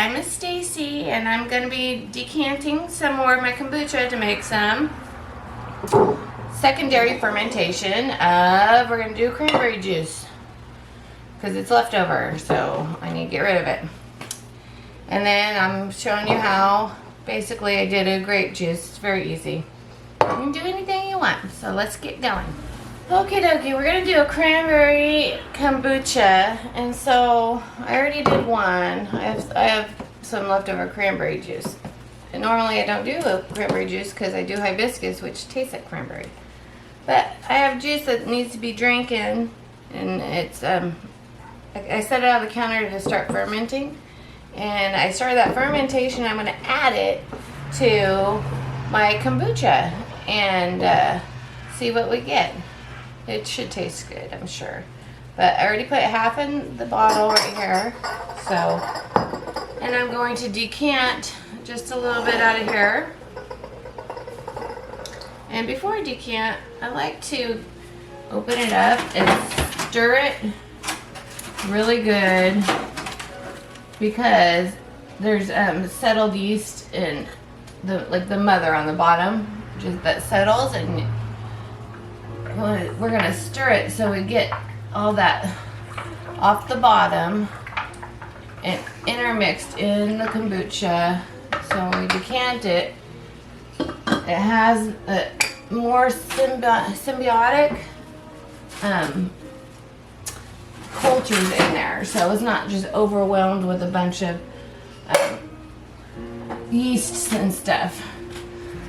I'm Stacy, and I'm going to be decanting some more of my kombucha to make some secondary fermentation of, we're going to do cranberry juice because it's leftover, so I need to get rid of it. And then I'm showing you how basically I did a grape juice. It's very easy. You can do anything you want, so let's get going. Okie dokie, we're going to do a cranberry kombucha, and so I already did one. I have some leftover cranberry juice. And normally I don't do a cranberry juice because I do hibiscus, which tastes like cranberry. But I have juice that needs to be drinking, and it's I set it on the counter to start fermenting. And I started that fermentation. I'm going to add it to my kombucha and see what we get. It should taste good, I'm sure. But I already put half in the bottle right here. So, and I'm going to decant just a little bit out of here. And before I decant, I like to open it up and stir it really good because there's settled yeast in the mother on the bottom, just that settles, and we're gonna stir it so we get all that off the bottom and intermixed in the kombucha. So when we decant it, it has a more symbiotic cultures in there, so it's not just overwhelmed with a bunch of yeasts and stuff.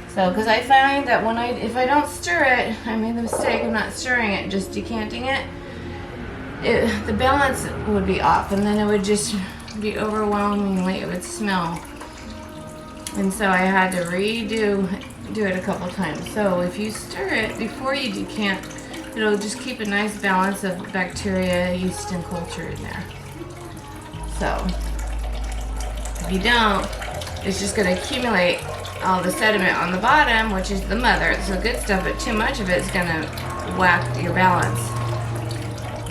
So, because I find that if I don't stir it, I made the mistake of not stirring it, just decanting it, the balance would be off, and then it would just be overwhelmingly, it would smell. And so I had to do it a couple times. So if you stir it before you decant, it'll just keep a nice balance of bacteria, yeast, and culture in there. So if you don't, it's just going to accumulate all the sediment on the bottom, which is the mother. It's the good stuff, but too much of it is going to whack your balance.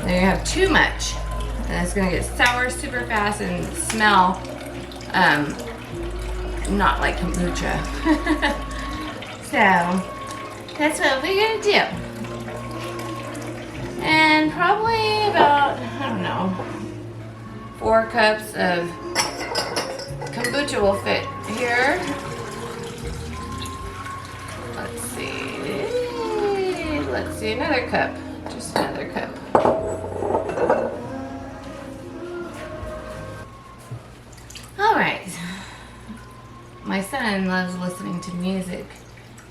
Then you have too much, and it's going to get sour super fast and smell not like kombucha. So that's what we're going to do. And probably about, I don't know, 4 cups of kombucha will fit here. Let's see, another cup, just another cup. All right, my son loves listening to music,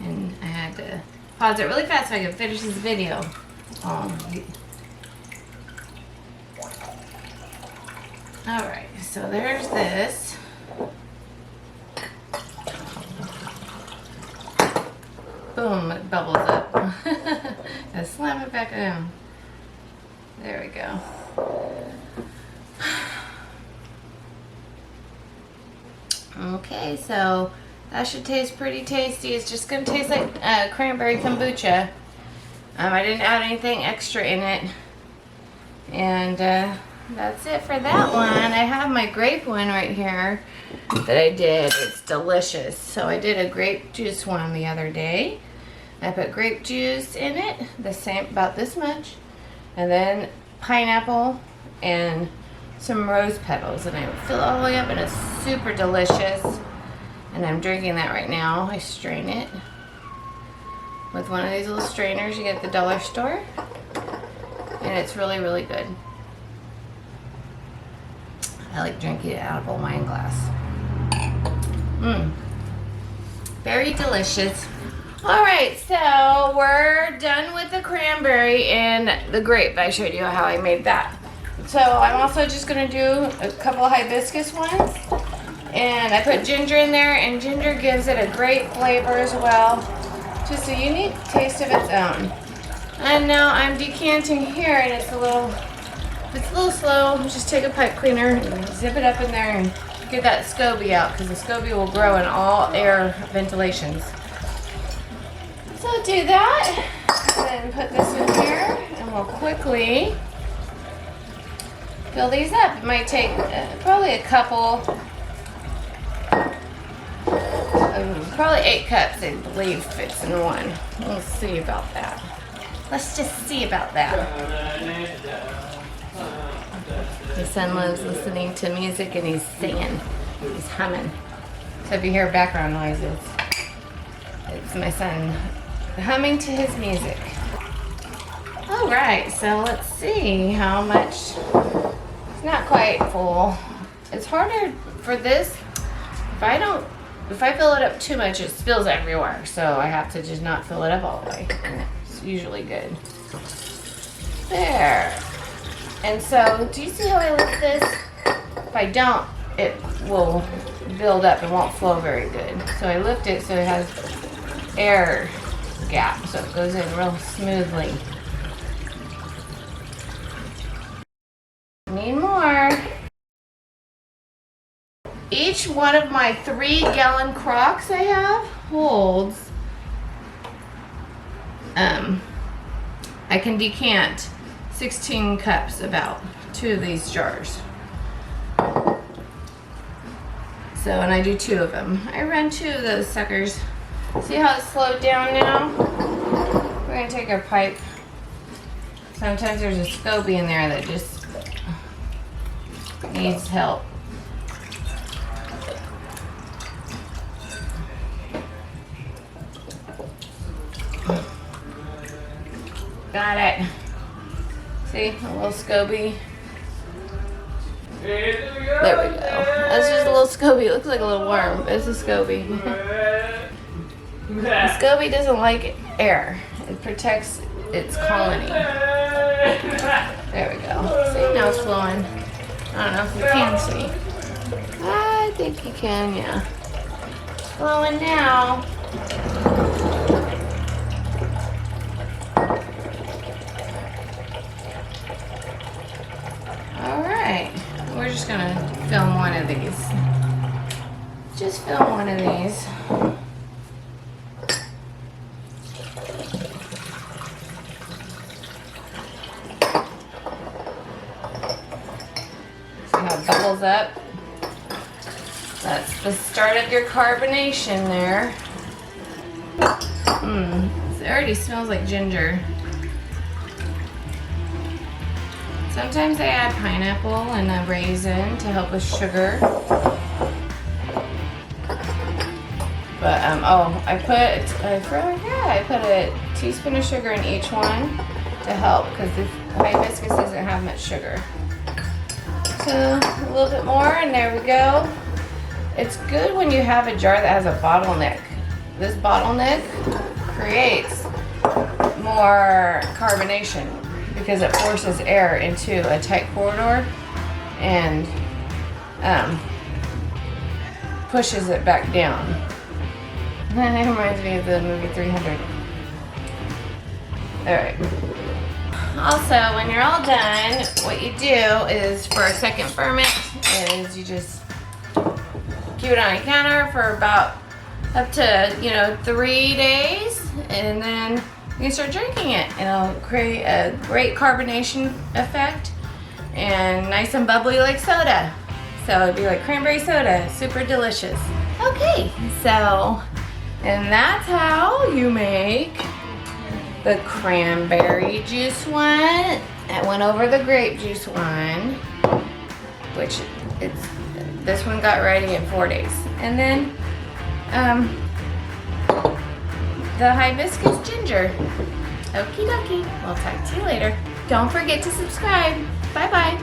and I had to pause it really fast so I could finish this video. All right, so there's this. Boom, it bubbles up. Just slam it back down. There we go. Okay, so that should taste pretty tasty. It's just going to taste like cranberry kombucha. I didn't add anything extra in it. And that's it for that one. I have my grape one right here that I did. It's delicious. So I did a grape juice one the other day. I put grape juice in it, the same, about this much, and then pineapple and some rose petals, and I fill it all the way up, and it's super delicious. And I'm drinking that right now. I strain it with one of these little strainers you get at the dollar store, and it's really, really good. I like drinking it out of a wine glass. Very delicious. Alright, so we're done with the cranberry and the grape. I showed you how I made that. So I'm also just going to do a couple hibiscus ones. And I put ginger in there, and ginger gives it a great flavor as well. Just a unique taste of its own. And now I'm decanting here, and it's a little slow. Just take a pipe cleaner and zip it up in there and get that SCOBY out, because the SCOBY will grow in all air ventilations. So do that, and then put this in here, and we'll quickly fill these up. It might take probably a couple probably 8 cups, I believe, fits in one. We'll see about that. Let's just see about that. My son loves listening to music and he's singing. He's humming. So if you hear background noises, it's my son humming to his music. All right, so let's see how much. It's not quite full. It's harder for this. If I fill it up too much, it spills everywhere. So I have to just not fill it up all the way. And it's usually good. There. And so, do you see how I lift this? If I don't, it will build up and won't flow very good. So I lift it so it has air gap, so it goes in real smoothly. Need more. Each one of my 3-gallon crocks I have holds, I can decant 16 cups about 2 of these jars. So, and I do 2 of them. I run 2 of those suckers. See how it's slowed down now? We're gonna take our pipe. Sometimes there's a SCOBY in there that just needs help. Got it. See, a little SCOBY. There we go. That's just a little SCOBY. It looks like a little worm, but it's a SCOBY. The SCOBY doesn't like air. It protects its colony. There we go. See, now it's flowing. I don't know if you can see. I think you can, yeah. It's flowing now. Alright, we're just gonna film one of these. Just film one of these. See how it bubbles up? That's the start of your carbonation there. It already smells like ginger. Sometimes I add pineapple and a raisin to help with sugar. But I put a teaspoon of sugar in each one to help because the hibiscus doesn't have much sugar. So a little bit more, and there we go. It's good when you have a jar that has a bottleneck. This bottleneck creates more carbonation, because it forces air into a tight corridor and pushes it back down. That reminds me of the movie 300. Alright. Also, when you're all done, what you do is, for a second ferment, is you just keep it on a counter for about up to 3 days, and then you can start drinking it. It'll create a great carbonation effect and nice and bubbly like soda. So it'd be like cranberry soda, super delicious. Okay, so, and that's how you make the cranberry juice one. That went over the grape juice one, which this one got ready in 4 days. And then the hibiscus ginger. Okie dokie. We'll talk to you later. Don't forget to subscribe. Bye bye.